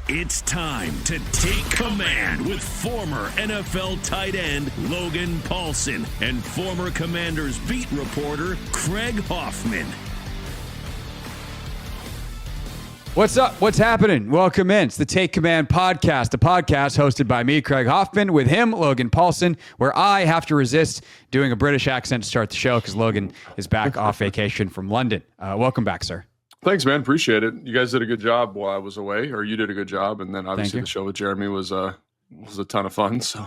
It's time to take command with former NFL tight end Logan Paulson and former Commanders beat reporter Craig Hoffman. What's up? What's happening? Welcome in. It's the Take Command podcast, a podcast hosted by me, Craig Hoffman, with him, Logan Paulson, where I have to resist doing a British accent to start the show because Logan is back off vacation from London. Welcome back, sir. Thanks, man. Appreciate it. You guys did a good job while I was away, or you did a good job. And then obviously the show with Jeremy was a ton of fun. So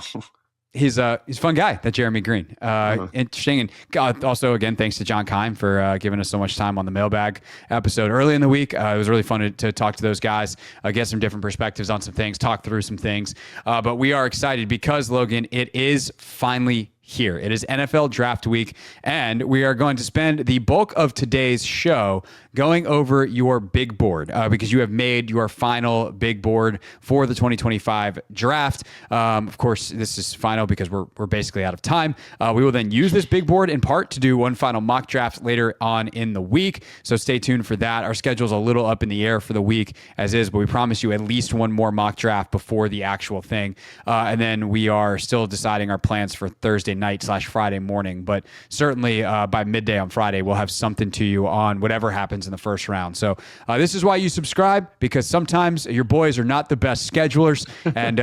he's a fun guy, that Jeremy Green. Interesting. And also, again, thanks to John Kime for giving us so much time on the mailbag episode early in the week. It was really fun to talk to those guys, get some different perspectives on some things, talk through some things. But we are excited because, Logan, it is finally here. It is NFL Draft Week, and we are going to spend the bulk of today's show going over your big board because you have made your final big board for the 2025 draft. Of course, this is final because we're basically out of time. We will then use this big board in part to do one final mock draft later on in the week, so stay tuned for that. Our schedule's a little up in the air for the week as is, but we promise you at least one more mock draft before the actual thing. And then we are still deciding our plans for Thursday night/Friday morning, but certainly by midday on Friday, we'll have something to you on whatever happens in the first round. So this is why you subscribe, because sometimes your boys are not the best schedulers, and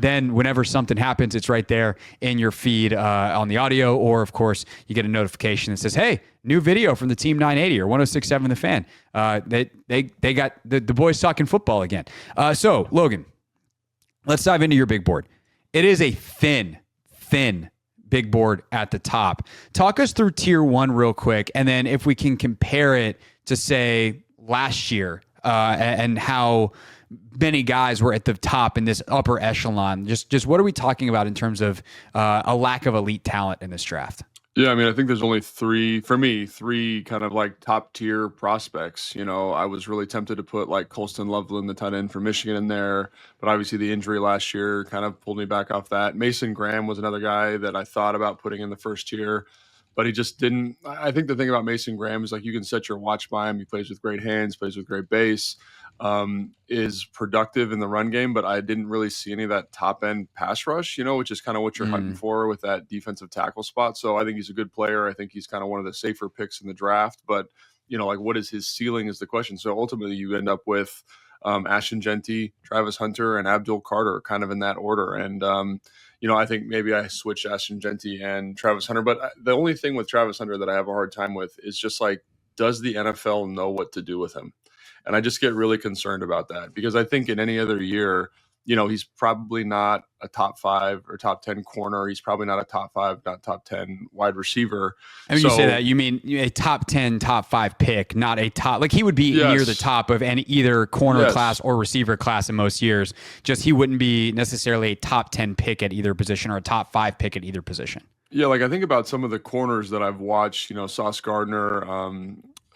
then whenever something happens, it's right there in your feed on the audio, or of course, you get a notification that says, hey, new video from the Team 980 or 106.7 The Fan. They got the boys talking football again. So, Logan, let's dive into your big board. It is a thin big board at the top. Talk us through tier one real quick, and then if we can compare it to, say, last year and how many guys were at the top in this upper echelon. Just what are we talking about in terms of a lack of elite talent in this draft? yeah, I mean, I think there's only three kind of like top tier prospects. You know, I was really tempted to put like Colston Loveland, the tight end for Michigan, in there, but obviously the injury last year kind of pulled me back off that. Mason Graham was another guy that I thought about putting in the first tier, but he just didn't. I think the thing about Mason Graham is like you can set your watch by him. He plays with great hands, plays with great base, is productive in the run game, but I didn't really see any of that top end pass rush, you know, which is kind of what you're hunting for with that defensive tackle spot. So I think he's a good player. I think he's kind of one of the safer picks in the draft, but you know, like what is his ceiling is the question. So ultimately you end up with Ashton Genty, Travis Hunter, and Abdul Carter kind of in that order. And, you know, I think maybe I switch Ashton Genty and Travis Hunter, but the only thing with Travis Hunter that I have a hard time with is just like, does the NFL know what to do with him? And I just get really concerned about that because I think in any other year, you know, he's probably not a top 5 or top 10 corner. He's probably not a top 5, not top 10 wide receiver. And when you say that, you mean a top 10, top 5 pick, not a top, like he would be near the top of any either corner class or receiver class in most years. Just he wouldn't be necessarily a top 10 pick at either position or a top 5 pick at either position. Yeah, like I think about some of the corners that I've watched, you know, Sauce Gardner,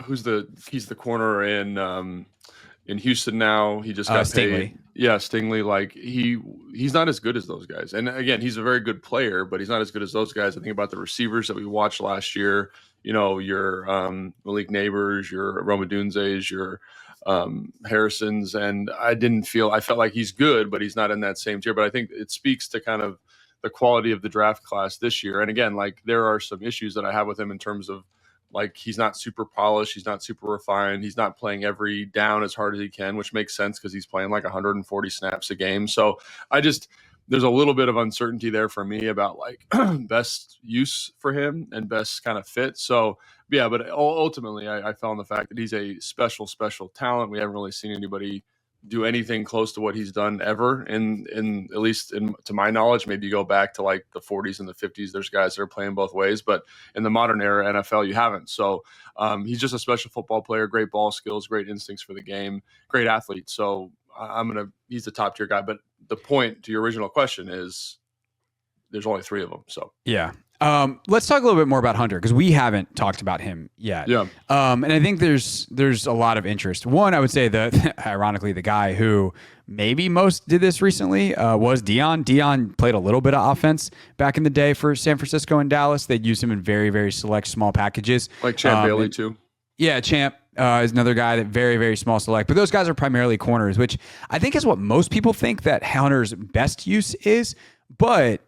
he's the corner in Houston now. He just got Stingley. paid. Yeah, Stingley. Like he's not as good as those guys. And again, he's a very good player, but he's not as good as those guys. I think about the receivers that we watched last year. You know, your Malik Neighbors, your Roma Dunzes, your Harrisons, and I felt like he's good, but he's not in that same tier. But I think it speaks to kind of the quality of the draft class this year. And again, like there are some issues that I have with him in terms of like he's not super polished, he's not super refined, he's not playing every down as hard as he can, which makes sense because he's playing like 140 snaps a game. So there's a little bit of uncertainty there for me about like best use for him and best kind of fit. So yeah, but ultimately I fell on the fact that he's a special talent. We haven't really seen anybody do anything close to what he's done ever in at least to my knowledge. Maybe you go back to like the 40s and the 50s, there's guys that are playing both ways, but in the modern era NFL, you haven't. So he's just a special football player, great ball skills, great instincts for the game, great athlete. So he's the top tier guy. But the point to your original question is there's only 3 of them. So yeah. Let's talk a little bit more about Hunter because we haven't talked about him yet. Yeah. And I think there's a lot of interest. One, I would say that ironically, the guy who maybe most did this recently was Dion. Dion played a little bit of offense back in the day for San Francisco and Dallas. They'd use him in very, very select small packages. Like Champ Bailey too. Yeah, Champ. is another guy that very, very small select. But those guys are primarily corners, which I think is what most people think that Hunter's best use is. But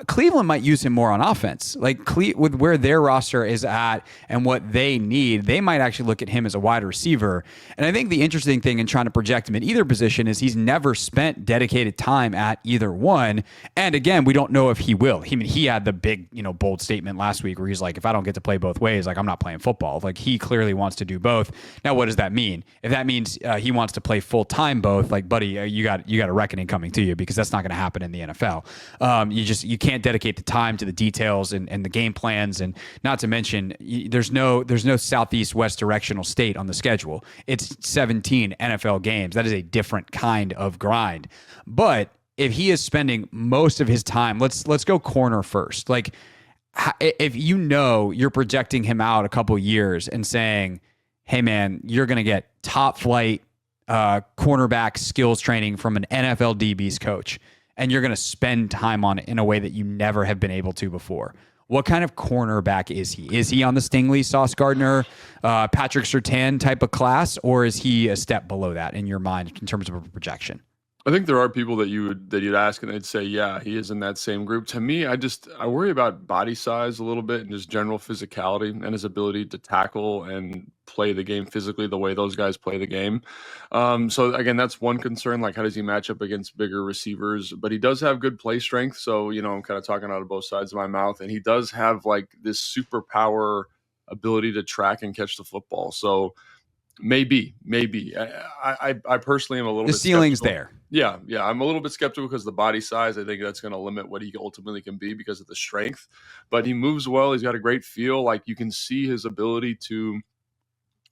Cleveland might use him more on offense. Like with where their roster is at and what they need, they might actually look at him as a wide receiver. And I think the interesting thing in trying to project him at either position is he's never spent dedicated time at either one. And again, we don't know if he will. He had the big, bold statement last week where he's like, if I don't get to play both ways, like I'm not playing football. Like he clearly wants to do both. Now, what does that mean? If that means he wants to play full time both, like buddy, you got a reckoning coming to you, because that's not going to happen in the NFL. You can't dedicate the time to the details and the game plans, and not to mention there's no southeast west directional state on the schedule. It's 17 NFL games. That is a different kind of grind. But if he is spending most of his time, let's go corner first. Like if you're projecting him out a couple years and saying, hey man, you're going to get top flight cornerback skills training from an NFL DB's coach, and you're going to spend time on it in a way that you never have been able to before. What kind of cornerback is he? Is he on the Stingley, Sauce Gardner, Patrick Surtain type of class, or is he a step below that in your mind in terms of a projection? I think there are people that you'd ask and they'd say, yeah, he is in that same group. To me, I worry about body size a little bit and just general physicality and his ability to tackle and play the game physically the way those guys play the game. So again, that's one concern. Like, how does he match up against bigger receivers? But he does have good play strength. So, I'm kind of talking out of both sides of my mouth, and he does have like this superpower ability to track and catch the football. So maybe. I personally am a little bit. The ceiling's skeptical. there. Yeah. I'm a little bit skeptical because the body size, I think that's going to limit what he ultimately can be because of the strength. But he moves well. He's got a great feel. Like, you can see his ability to,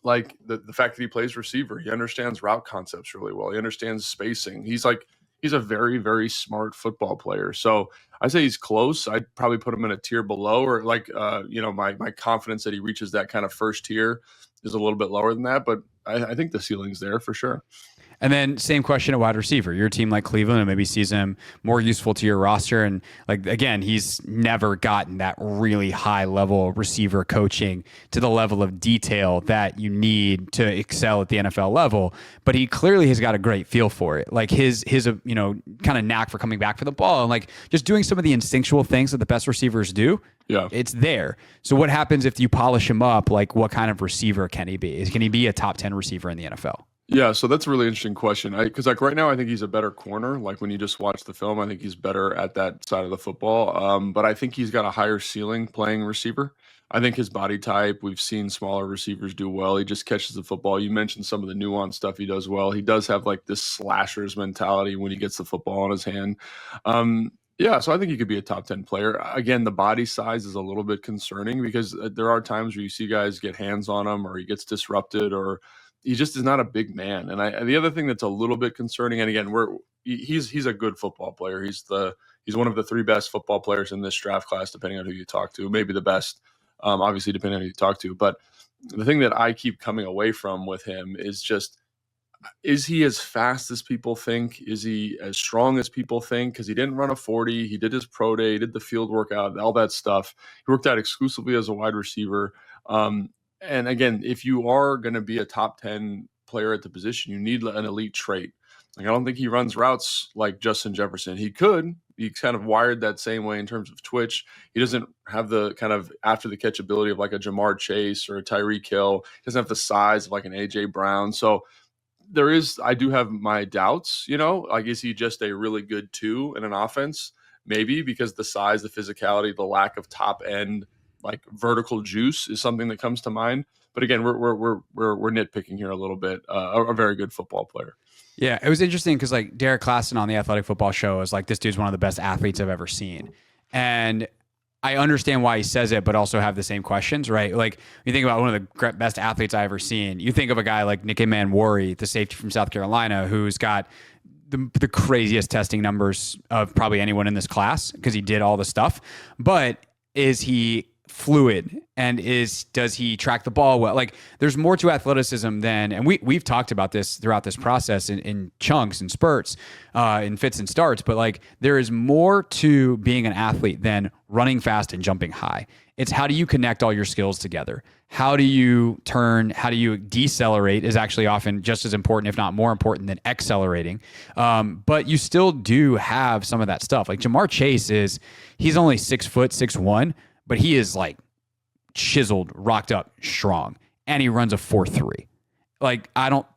like, the fact that he plays receiver. He understands route concepts really well. He understands spacing. He's a very, very smart football player. So I say he's close. I'd probably put him in a tier below, or my confidence that he reaches that kind of first tier is a little bit lower than that. But I think the ceiling's there for sure. And then same question at wide receiver. Your team like Cleveland, and maybe sees him more useful to your roster. And like, again, he's never gotten that really high level receiver coaching to the level of detail that you need to excel at the NFL level. But he clearly has got a great feel for it. Like his kind of knack for coming back for the ball and like just doing some of the instinctual things that the best receivers do. Yeah, it's there. So what happens if you polish him up? Like, what kind of receiver can he be? Can he be a top 10 receiver in the NFL? Yeah, so that's a really interesting question. Because like right now, I think he's a better corner. Like when you just watch the film, I think he's better at that side of the football. But I think he's got a higher ceiling playing receiver. I think his body type, we've seen smaller receivers do well. He just catches the football. You mentioned some of the nuanced stuff he does well. He does have like this slasher's mentality when he gets the football in his hand. Yeah, so I think he could be a top 10 player. Again, the body size is a little bit concerning because there are times where you see guys get hands on him or he gets disrupted or he just is not a big man. And the other thing that's a little bit concerning, and again, he's a good football player. He's one of the 3 best football players in this draft class, depending on who you talk to, maybe the best, obviously depending on who you talk to. But the thing that I keep coming away from with him is just, is he as fast as people think? Is he as strong as people think? Because he didn't run a 40. He did his pro day, he did the field workout, all that stuff. He worked out exclusively as a wide receiver. And again, if you are going to be a top 10 player at the position, you need an elite trait. Like, I don't think he runs routes like Justin Jefferson. He could. He's kind of wired that same way in terms of twitch. He doesn't have the kind of after the catch ability of like a Jamar Chase or a Tyreek Hill. He doesn't have the size of like an AJ Brown. So I do have my doubts, like, is he just a really good 2 in an offense? Maybe, because the size, the physicality, the lack of top end, like vertical juice is something that comes to mind. But again, we're nitpicking here a little bit. A very good football player. Yeah, it was interesting because like Derek Klassen on the Athletic Football Show is like, this dude's one of the best athletes I've ever seen. And I understand why he says it, but also have the same questions, right? Like, you think about one of the best athletes I've ever seen. You think of a guy like Nick Manwari, the safety from South Carolina, who's got the craziest testing numbers of probably anyone in this class because he did all the stuff. But is he fluid, and does he track the ball well? Like, there's more to athleticism than, and we've talked about this throughout this process in chunks and spurts, in fits and starts, but like, there is more to being an athlete than running fast and jumping high. It's how do you connect all your skills together? How do you decelerate is actually often just as important, if not more important, than accelerating. But you still do have some of that stuff. Like Jamar Chase he's only 6 foot, 6'1", but he is like chiseled, rocked up, strong, and he runs a 4.3. Like,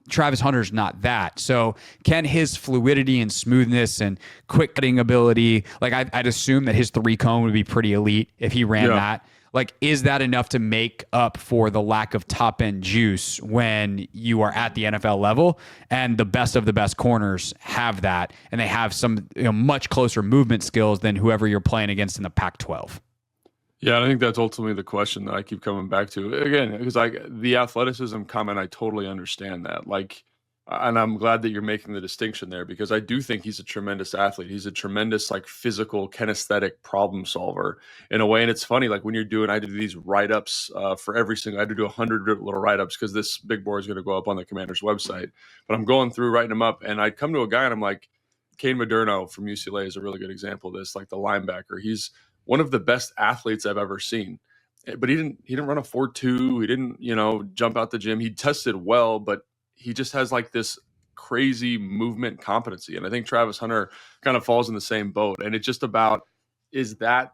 Travis Hunter's not that. So can his fluidity and smoothness and quick cutting ability, like I'd assume that his 3-cone would be pretty elite if he ran that. Like, is that enough to make up for the lack of top end juice when you are at the NFL level? And the best of the best corners have that, and they have some much closer movement skills than whoever you're playing against in the Pac-12. Yeah, I think that's ultimately the question that I keep coming back to. Again, because like the athleticism comment, I totally understand that. Like, and I'm glad that you're making the distinction there, because I do think he's a tremendous athlete. He's a tremendous, like, physical, kinesthetic problem solver in a way. And it's funny, like when you're doing, I do these write-ups for every single, I had to do 100 little write-ups because this big board is going to go up on the Commander's website. But I'm going through writing them up, and I'd come to a guy and I'm like, Kane Moderno from UCLA is a really good example of this, like the linebacker. He's one of the best athletes I've ever seen, but he didn't run a 4.2. He didn't, jump out the gym. He tested well, but he just has like this crazy movement competency. And I think Travis Hunter kind of falls in the same boat. And it's just about, is that,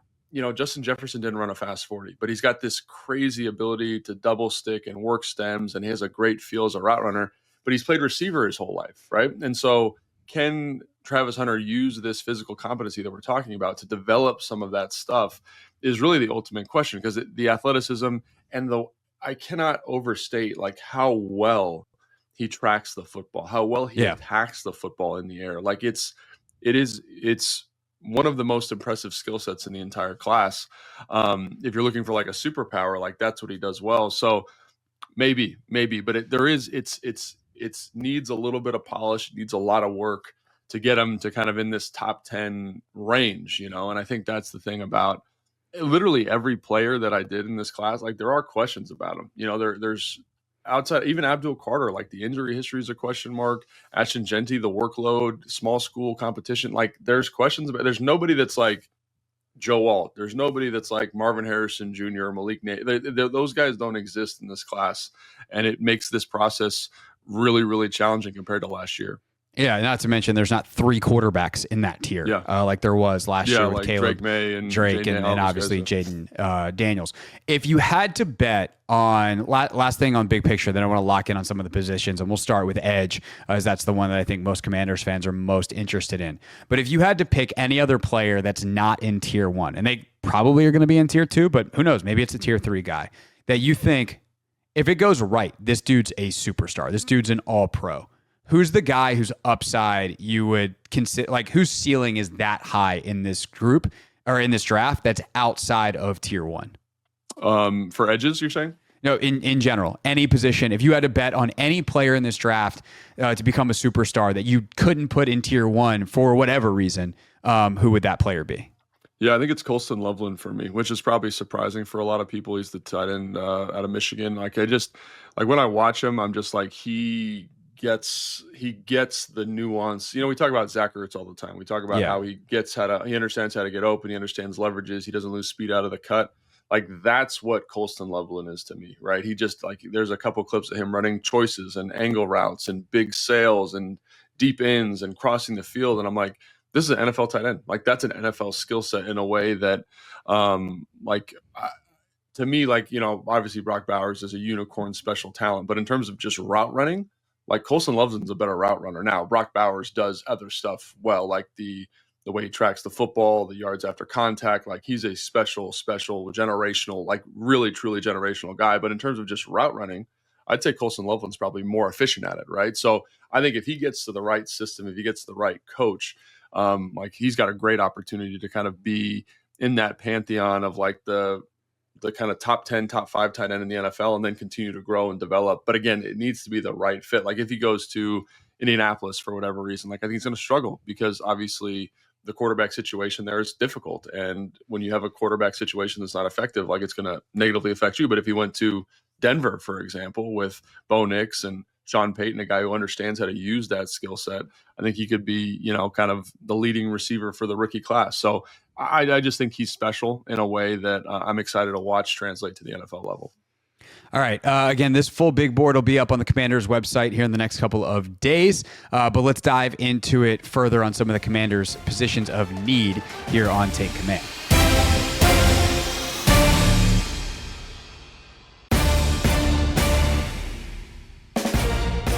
Justin Jefferson didn't run a fast 40, but he's got this crazy ability to double stick and work stems. And he has a great feel as a route runner, but he's played receiver his whole life. Right. And so can Travis Hunter use this physical competency that we're talking about to develop some of that stuff is really the ultimate question, because the athleticism and I cannot overstate like how well he tracks the football, how well he attacks the football in the air. Like it's one of the most impressive skill sets in the entire class. If you're looking for like a superpower, like that's what he does well. So maybe, but it needs a little bit of polish, needs a lot of work to get him to kind of in this top 10 range, And I think that's the thing about literally every player that I did in this class. Like, there are questions about him. There's outside, even Abdul Carter, like the injury history is a question mark. Ashton Genty, the workload, small school competition. Like, there's questions about. There's nobody that's like Joe Alt. There's nobody that's like Marvin Harrison Jr. or Malik those guys don't exist in this class, and it makes this process really, really challenging compared to last year. Yeah, not to mention there's not 3 quarterbacks in that tier like there was last year with like Caleb, Drake May and Drake, and obviously Jaden Daniels. If you had to bet on last thing on big picture, then I want to lock in on some of the positions, and we'll start with edge, as that's the one that I think most Commanders fans are most interested in. But if you had to pick any other player that's not in tier 1, and they probably are going to be in tier 2, but who knows, maybe it's a tier 3 guy that you think, if it goes right, this dude's a superstar, this dude's an all-pro. Who's the guy whose upside you would consider, like whose ceiling is that high in this group or in this draft that's outside of tier 1? For edges, you're saying? No, in general, any position. If you had to bet on any player in this draft to become a superstar that you couldn't put in tier 1 for whatever reason, who would that player be? Yeah, I think it's Colston Loveland for me, which is probably surprising for a lot of people. He's the tight end out of Michigan. Like, when I watch him, I'm just like, he gets the nuance. We talk about Zach Ertz all the time. We talk about how he understands how to get open. He understands leverages. He doesn't lose speed out of the cut. Like, that's what Colston Loveland is to me, right? He just, like, there's a couple clips of him running choices and angle routes and big sails and deep ends and crossing the field. And I'm like, this is an NFL tight end. Like, that's an NFL skill set in a way that, to me, like, obviously Brock Bowers is a unicorn special talent, but in terms of just route running, like, Colston Loveland's a better route runner. Now, Brock Bowers does other stuff well, like the way he tracks the football, the yards after contact. Like, he's a special generational, like really, truly generational guy. But in terms of just route running, I'd say Colston Loveland's probably more efficient at it, right? So I think if he gets to the right system, if he gets the right coach, like, he's got a great opportunity to kind of be in that pantheon of like the kind of top 10, top 5 tight end in the NFL, and then continue to grow and develop. But again, it needs to be the right fit. Like, if he goes to Indianapolis for whatever reason, like, I think he's going to struggle, because obviously the quarterback situation there is difficult. And when you have a quarterback situation that's not effective, like it's going to negatively affect you. But if he went to Denver, for example, with Bo Nix and Sean Payton, a guy who understands how to use that skill set, I think he could be, kind of the leading receiver for the rookie class. So I just think he's special in a way that I'm excited to watch translate to the NFL level. All right. Again, this full big board will be up on the Commanders website here in the next couple of days. But let's dive into it further on some of the Commanders' positions of need here on Take Command.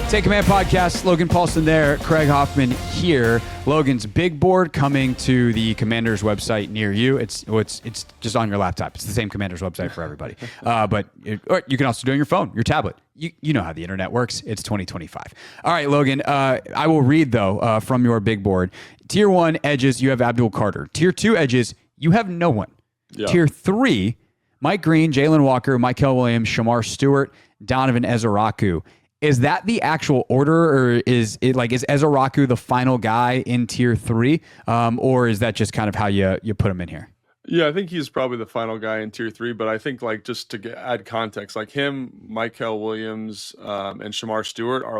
Take Command Podcast, Logan Paulson there, Craig Hoffman here. Logan's big board coming to the Commanders website near you. It's just on your laptop. It's the same Commanders website for everybody. Or you can also do it on your phone, your tablet. You know how the internet works. It's 2025. All right, Logan. I will read though from your big board. Tier 1 edges, you have Abdul Carter. Tier 2 edges, you have no one. Yeah. Tier 3, Mike Green, Jalen Walker, Mykel Williams, Shamar Stewart, Donovan Ezeraku. Is that the actual order, or is Ezeraku the final guy in tier 3, or is that just kind of how you put him in here? Yeah, I think he's probably the final guy in tier 3, but I think just to add context, him, Mykel Williams, and Shamar Stewart are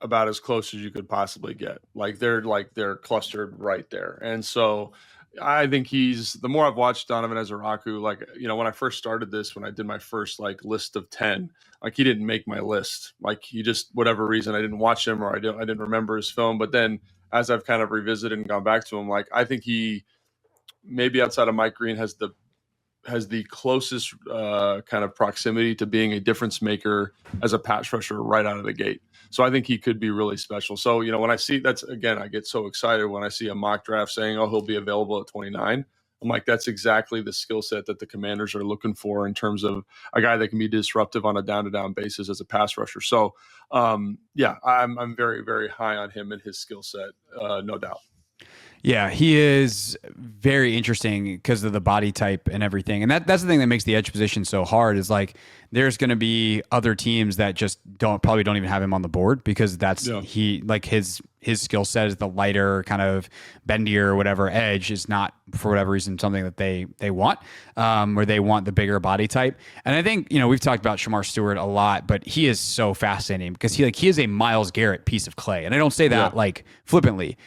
about as close as you could possibly get. They're clustered right there, and so I think the more I've watched Donovan Ezeraku, when I first started this, when I did my first list of 10, he didn't make my list. He just, whatever reason, I didn't watch him or I didn't remember his film. But then as I've kind of revisited and gone back to him, I think he maybe outside of Mike Green has the closest kind of proximity to being a difference maker as a pass rusher right out of the gate. So I think he could be really special. So, when I see I get so excited when I see a mock draft saying, oh, he'll be available at 29. I'm that's exactly the skill set that the Commanders are looking for in terms of a guy that can be disruptive on a down-to-down basis as a pass rusher. So, I'm very, very high on him and his skill set, no doubt. Yeah, he is very interesting because of the body type and everything. And that's the thing that makes the edge position so hard is there's going to be other teams that just probably don't even have him on the board because his skill set is the lighter kind of bendier or whatever edge is not for whatever reason something that they want or they want the bigger body type. And I think, we've talked about Shamar Stewart a lot, but he is so fascinating because he is a Myles Garrett piece of clay. And I don't say that flippantly.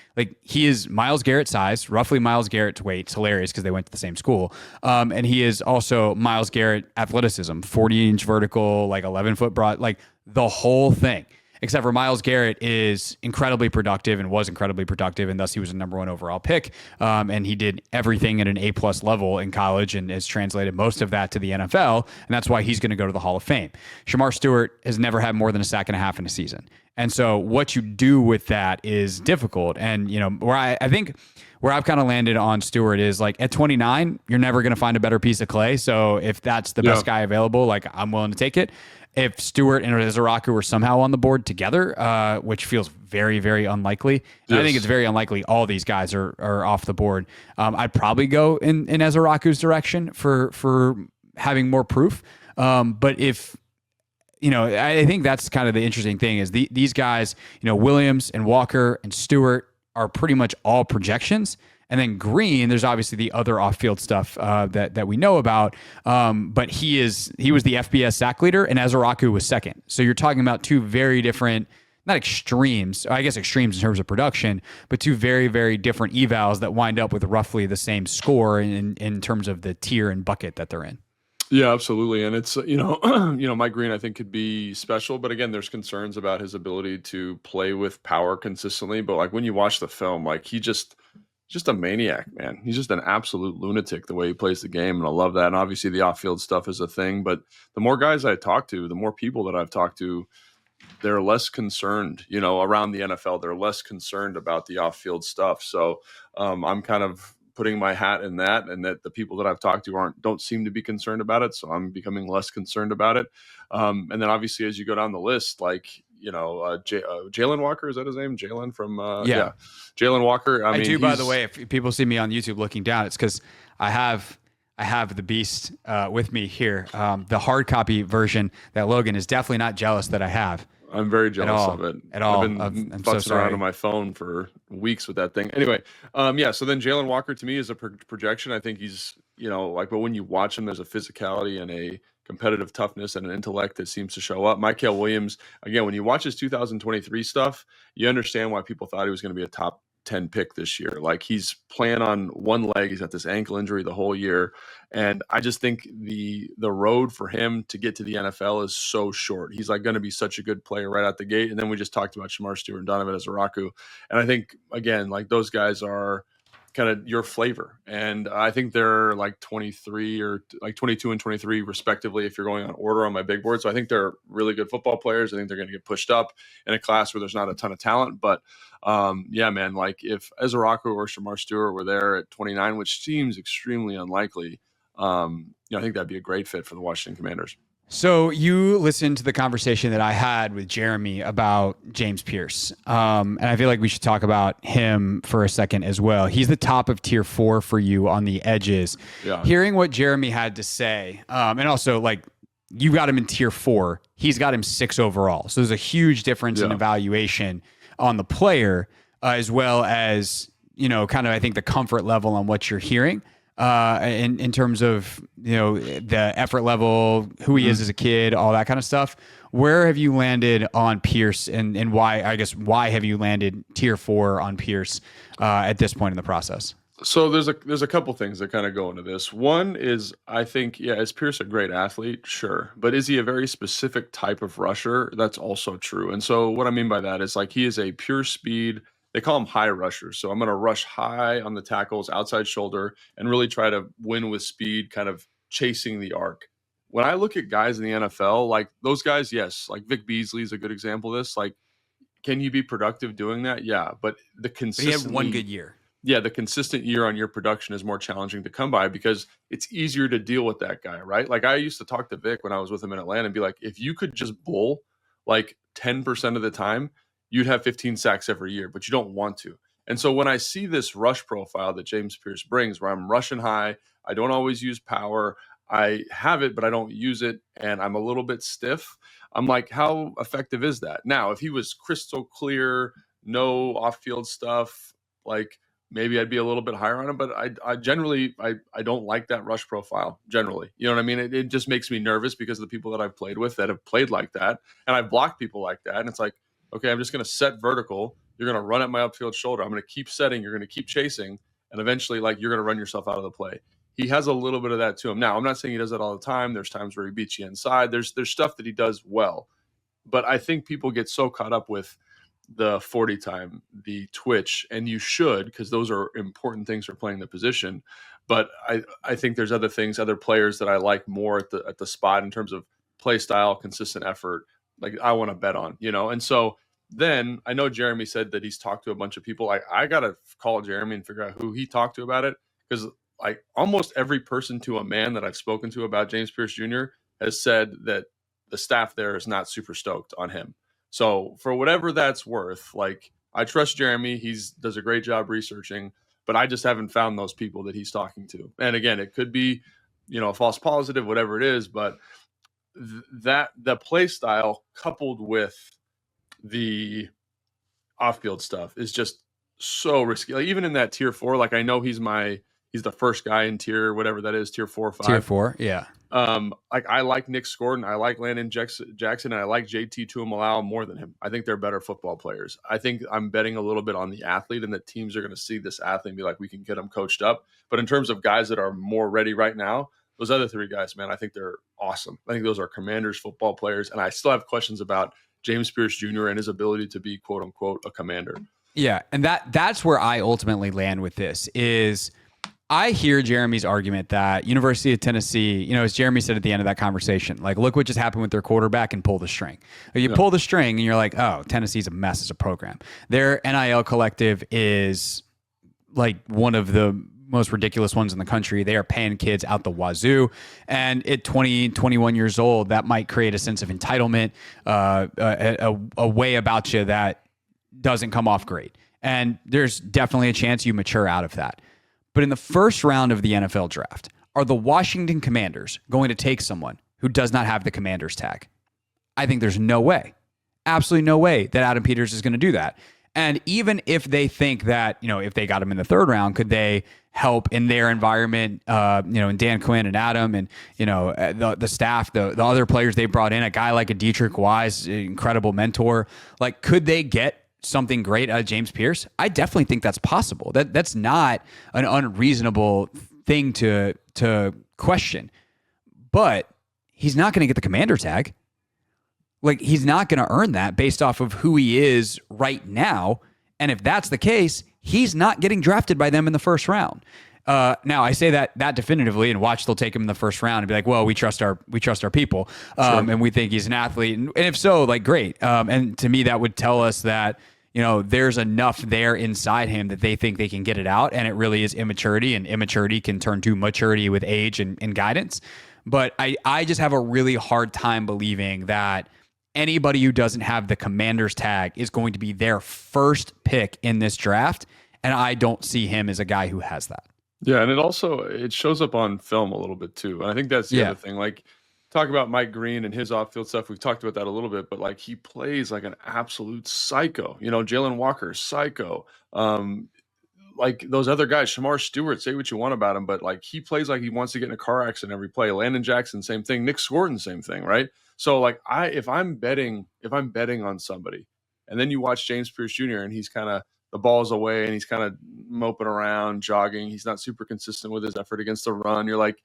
He is Myles Garrett size, roughly Myles Garrett's weight. It's hilarious because they went to the same school. And he is also Myles Garrett athleticism, 40-inch vertical, 11-foot broad, the whole thing. Except for Myles Garrett is incredibly productive and was incredibly productive, and thus he was a number 1 overall pick. And he did everything at an A+ level in college and has translated most of that to the NFL, and that's why he's going to go to the Hall of Fame. Shamar Stewart has never had more than a sack and a half in a season. And so what you do with that is difficult. And, where I think where I've kind of landed on Stewart is at 29, you're never going to find a better piece of clay. So if that's the best guy available, I'm willing to take it. If Stewart and Ezeraku were somehow on the board together, which feels very, very unlikely, and I think it's very unlikely all these guys are off the board, I'd probably go in Ezeraku's direction for having more proof. But if, I think that's kind of the interesting thing is these guys, Williams and Walker and Stewart are pretty much all projections. And then Green, there's obviously the other off-field stuff that we know about, but he was the FBS sack leader, and Ezeraku was second. So you're talking about two very different, not extremes, I guess extremes in terms of production, but two very, very different evals that wind up with roughly the same score in terms of the tier and bucket that they're in. Yeah, absolutely. And it's, Mike Green, I think could be special, but again, there's concerns about his ability to play with power consistently. But when you watch the film, he's just a maniac, man. He's just an absolute lunatic the way he plays the game. And I love that. And obviously the off-field stuff is a thing, but the more guys I talk to, the more people that I've talked to, they're less concerned, around the NFL, they're less concerned about the off-field stuff. So I'm kind of putting my hat in that, and that the people that I've talked to don't seem to be concerned about it. So I'm becoming less concerned about it. And then obviously as you go down the list, Jalen Walker, is that his name? Jalen from Jalen Walker. I do, by the way, if people see me on YouTube looking down, it's because I have the beast with me here. The hard copy version that Logan is definitely not jealous that I have. I'm very jealous of it. At all. I've been I'm so futzing around sorry. on my phone for weeks with that thing. Anyway, yeah. So then Jalen Walker to me is a projection. I think he's, but when you watch him, there's a physicality and a competitive toughness and an intellect that seems to show up. Mykel Williams, again, when you watch his 2023 stuff, you understand why people thought he was going to be a top 10 pick this year. Like, he's playing on one leg. He's got this ankle injury the whole year. And I just think the road for him to get to the NFL is so short. He's like going to be such a good player right out the gate. And then we just talked about Shamar Stewart and Donovan Ezaraku. And I think, again, like, those guys are kind of your flavor. And I think they're like 23 or like 22 and 23 respectively, if you're going on order on my big board. So I think they're really good football players. I think they're going to get pushed up in a class where there's not a ton of talent. But yeah, man, like, if Ezaraku or Shamar Stewart were there at 29, which seems extremely unlikely, I think that'd be a great fit for the Washington Commanders. So you listened to the conversation that I had with Jeremy about James Pierce. And I feel like we should talk about him for a second as well. He's the top of tier 4 for you on the edges. Yeah. Hearing what Jeremy had to say, and also, like, you got him in tier 4. He's got him 6 overall. So there's a huge difference in evaluation on the player, as well as, kind of, I think, the comfort level on what you're hearing. In terms of, the effort level, who he is as a kid, all that kind of stuff. Where have you landed on Pierce, and why have you landed tier 4 on Pierce at this point in the process? So there's a couple things that kind of go into this. One is, I think, is Pierce a great athlete? Sure. But is he a very specific type of rusher? That's also true. And so what I mean by that is, like, he is a pure speed. They call them high rushers. So I'm going to rush high on the tackles, outside shoulder, and really try to win with speed, kind of chasing the arc. When I look at guys in the NFL, like, those guys, yes, like Vic Beasley is a good example of this. Like, can you be productive doing that? Yeah, but he had one good year. Yeah, the consistent year-on-year production is more challenging to come by because it's easier to deal with that guy, right? Like, I used to talk to Vic when I was with him in Atlanta and be like, if you could just bull like 10% of the time, you'd have 15 sacks every year, but you don't want to. And so when I see this rush profile that James Pierce brings, where I'm rushing high, I don't always use power, I have it, but I don't use it, and I'm a little bit stiff, I'm like, how effective is that? Now, if he was crystal clear, no off-field stuff, like, maybe I'd be a little bit higher on him, but I generally don't like that rush profile generally. You know what I mean? It just makes me nervous because of the people that I've played with that have played like that, and I've blocked people like that, and it's like, okay, I'm just going to set vertical. You're going to run at my upfield shoulder. I'm going to keep setting. You're going to keep chasing. And eventually, like, you're going to run yourself out of the play. He has a little bit of that to him. Now, I'm not saying he does that all the time. There's times where he beats you inside. There's stuff that he does well. But I think people get so caught up with the 40 time, the twitch, and you should, because those are important things for playing the position. But I think there's other things, other players that I like more at the spot in terms of play style, consistent effort, like, I want to bet on, And so then I know Jeremy said that he's talked to a bunch of people. I got to call Jeremy and figure out who he talked to about it, because, like, almost every person to a man that I've spoken to about James Pierce Jr. has said that the staff there is not super stoked on him. So for whatever that's worth, like, I trust Jeremy. He does a great job researching, but I just haven't found those people that he's talking to. And again, it could be, a false positive, whatever it is, but that the play style coupled with the off-field stuff is just so risky. Like, even in that tier 4, like, I know he's the first guy in tier, whatever that is, tier 4 or 5. Tier 4, yeah. Like, I like Nick Gordon, I like Landon Jackson, and I like JT Tuimoloau more than him. I think they're better football players. I think I'm betting a little bit on the athlete, and that teams are going to see this athlete and be like, we can get him coached up. But in terms of guys that are more ready right now, those other 3 guys, man, I think they're awesome. I think those are Commanders football players, and I still have questions about James Pierce Jr. and his ability to be, quote unquote, a Commander. Yeah, and that's where I ultimately land with this is I hear Jeremy's argument that University of Tennessee, as Jeremy said at the end of that conversation, like, look what just happened with their quarterback and pull the string. You pull the string and you're like, oh, Tennessee's a mess as a program. Their NIL collective is like one of the most ridiculous ones in the country. They are paying kids out the wazoo. And at 20, 21 years old, that might create a sense of entitlement, a way about you that doesn't come off great. And there's definitely a chance you mature out of that. But in the first round of the NFL draft, are the Washington Commanders going to take someone who does not have the Commander's tag? I think there's no way. absolutely no way that Adam Peters is going to do that. And even if they think that, if they got him in the third round, could they help in their environment, and Dan Quinn and Adam and, the staff, the other players they brought in, a guy like a Dietrich Wise, incredible mentor, like, could they get something great out of James Pierce? I definitely think that's possible. That's not an unreasonable thing to question, but he's not going to get the commander tag. Like, he's not going to earn that based off of who he is right now. And if that's the case, he's not getting drafted by them in the first round. Now, I say that definitively, and watch, they'll take him in the first round and be like, well, we trust our people, and we think he's an athlete. And if so, like, great. And to me, that would tell us that, there's enough there inside him that they think they can get it out. And it really is immaturity, and immaturity can turn to maturity with age and guidance. But I just have a really hard time believing that anybody who doesn't have the commander's tag is going to be their first pick in this draft. And I don't see him as a guy who has that. Yeah. And it shows up on film a little bit too. And I think that's the other thing. Like, talk about Mike Green and his off-field stuff. We've talked about that a little bit, but like, he plays like an absolute psycho. Jalen Walker, psycho. Like those other guys, Shamar Stewart, say what you want about him, but like, he plays like he wants to get in a car accident every play. Landon Jackson, same thing. Nick Scorton, same thing, right? So like, if I'm betting on somebody, and then you watch James Pierce Jr. and he's kind of, the ball's away and he's kind of moping around, jogging. He's not super consistent with his effort against the run. You're like,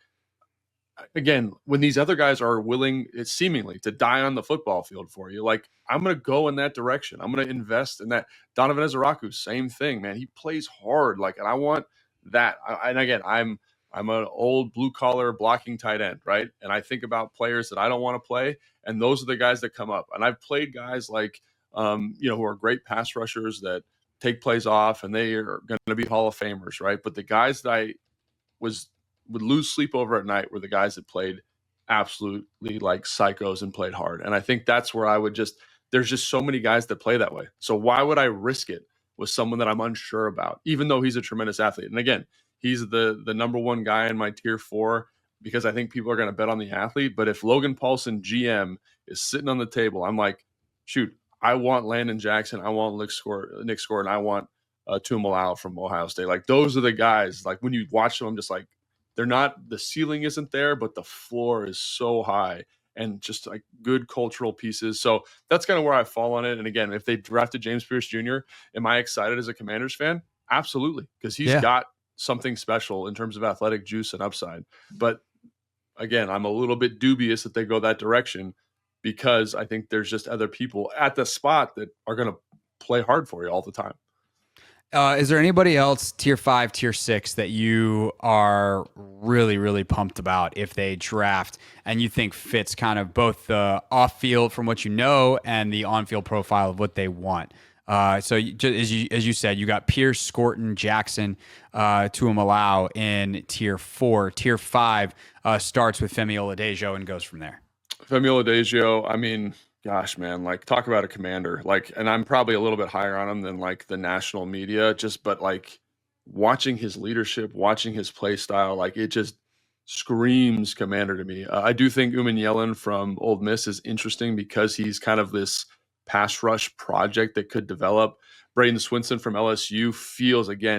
again, when these other guys are willing, it's seemingly, to die on the football field for you, like, I'm going to go in that direction. I'm going to invest in that. Donovan Ezeraku, same thing, man. He plays hard, like, and I want that. And again, I'm an old blue collar blocking tight end, right? And I think about players that I don't want to play, and those are the guys that come up. And I've played guys like, who are great pass rushers that take plays off, and they are going to be Hall of Famers, right? But the guys that I would lose sleep over at night were the guys that played absolutely like psychos and played hard. And I think that's where there's just so many guys that play that way. So why would I risk it with someone that I'm unsure about, even though he's a tremendous athlete? And again, he's the number one guy in my tier 4, because I think people are going to bet on the athlete. But if Logan Paulson, GM, is sitting on the table, I'm like, shoot, I want Landon Jackson. I want Nick Scorton. I want Tumalau from Ohio State. Like, those are the guys, like, when you watch them, I'm just like, the ceiling isn't there, but the floor is so high, and just like good cultural pieces. So that's kind of where I fall on it. And again, if they drafted James Pierce Jr., am I excited as a Commanders fan? Absolutely. Because he's got something special in terms of athletic juice and upside. But again, I'm a little bit dubious that they go that direction, because I think there's just other people at the spot that are going to play hard for you all the time. Is there anybody else, tier 5, tier 6, that you are really, really pumped about if they draft and you think fits kind of both the off-field from what you know and the on-field profile of what they want? So as you said, you got Pierce, Scorton, Jackson, Tuamalau in tier 4. Tier 5 starts with Femi Oladejo and goes from there. Femi Oladejo, I mean, gosh, man, like, talk about a commander. Like, and I'm probably a little bit higher on him than like the national media, but like, watching his leadership, watching his play style, like, it just screams commander to me. I do think Uman Yellen from Ole Miss is interesting, because he's kind of this pass rush project that could develop. Braden Swinson from LSU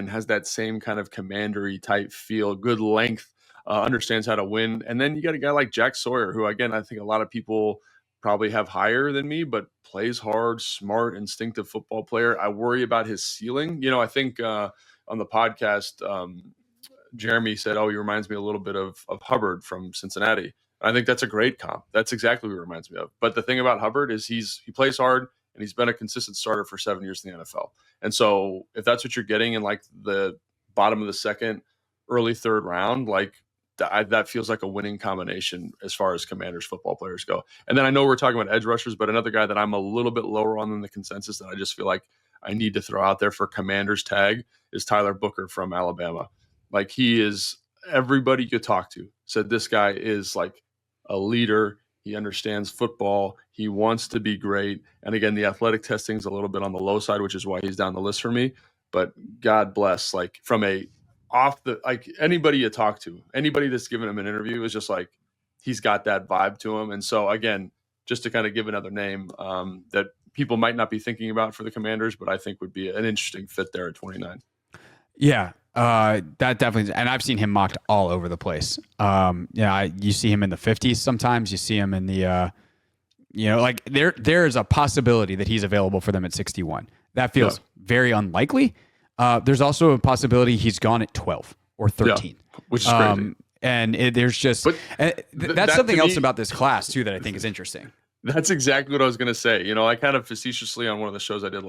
has that same kind of commandery type feel, good length, understands how to win. And then you got a guy like Jack Sawyer, who, again, I think a lot of people probably have higher than me, but plays hard, smart, instinctive football player. I worry about his ceiling. I think on the podcast, Jeremy said, he reminds me a little bit of Hubbard from Cincinnati. I think that's a great comp. That's exactly what he reminds me of. But the thing about Hubbard is he plays hard, and he's been a consistent starter for 7 years in the NFL. And so if that's what you're getting in like the bottom of the second, early third round, like, that feels like a winning combination as far as Commanders football players go. And then I know we're talking about edge rushers, but another guy that I'm a little bit lower on than the consensus that I just feel like I need to throw out there for Commanders tag is Tyler Booker from Alabama. Like, he is, everybody you talk to said this guy is like a leader. He understands football. He wants to be great. And again, the athletic testing is a little bit on the low side, which is why he's down the list for me. But God bless, like, from anybody you talk to, anybody that's given him an interview is just like, he's got that vibe to him. And so again, just to kind of give another name that people might not be thinking about for the Commanders, but I think would be an interesting fit there at 29. Yeah, that definitely, and I've seen him mocked all over the place. You see him in the 50s sometimes. You see him in the, like there's a possibility that he's available for them at 61. That feels very unlikely. There's also a possibility he's gone at 12 or 13, which is crazy. And there's just that's something else about this class too that I think is interesting. That's exactly what I was going to say. I kind of facetiously on one of the shows I did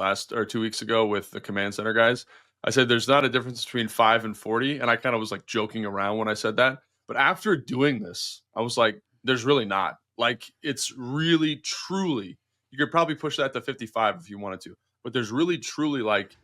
2 weeks ago with the Command Center guys, I said there's not a difference between 5 and 40, and I kind of was like joking around when I said that. But after doing this, I was like, there's really not. Like, it's really, truly, you could probably push that to 55 if you wanted to. But there's really, truly, like,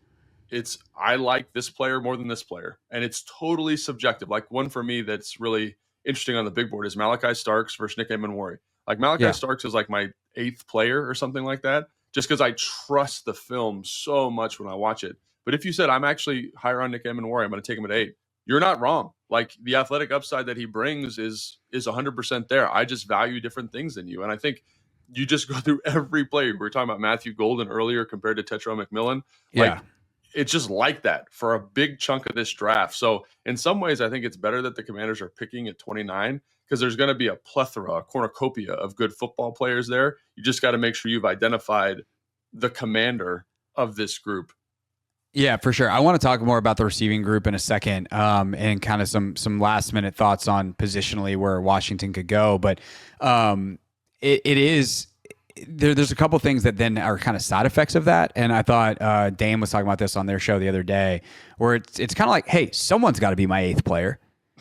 I like this player more than this player. And it's totally subjective. Like, one for me that's really interesting on the big board is Malachi Starks versus Nick Emenwari. Like, Malachi Starks is like my 8th player or something like that, just because I trust the film so much when I watch it. But if you said, I'm actually higher on Nick Emenwari, I'm going to take him at 8, you're not wrong. Like, the athletic upside that he brings is 100% there. I just value different things than you. And I think you just go through every player. We were talking about Matthew Golden earlier compared to Tetro McMillan. Like, it's just like that for a big chunk of this draft. So in some ways, I think it's better that the Commanders are picking at 29 because there's going to be a plethora, a cornucopia of good football players there. You just got to make sure you've identified the commander of this group. Yeah, for sure. I want to talk more about the receiving group in a second, and kind of some last minute thoughts on positionally where Washington could go. But it is there's a couple things that then are kind of side effects of that. And I thought Dame was talking about this on their show the other day, where it's kind of like, hey, someone's got to be my 8th player.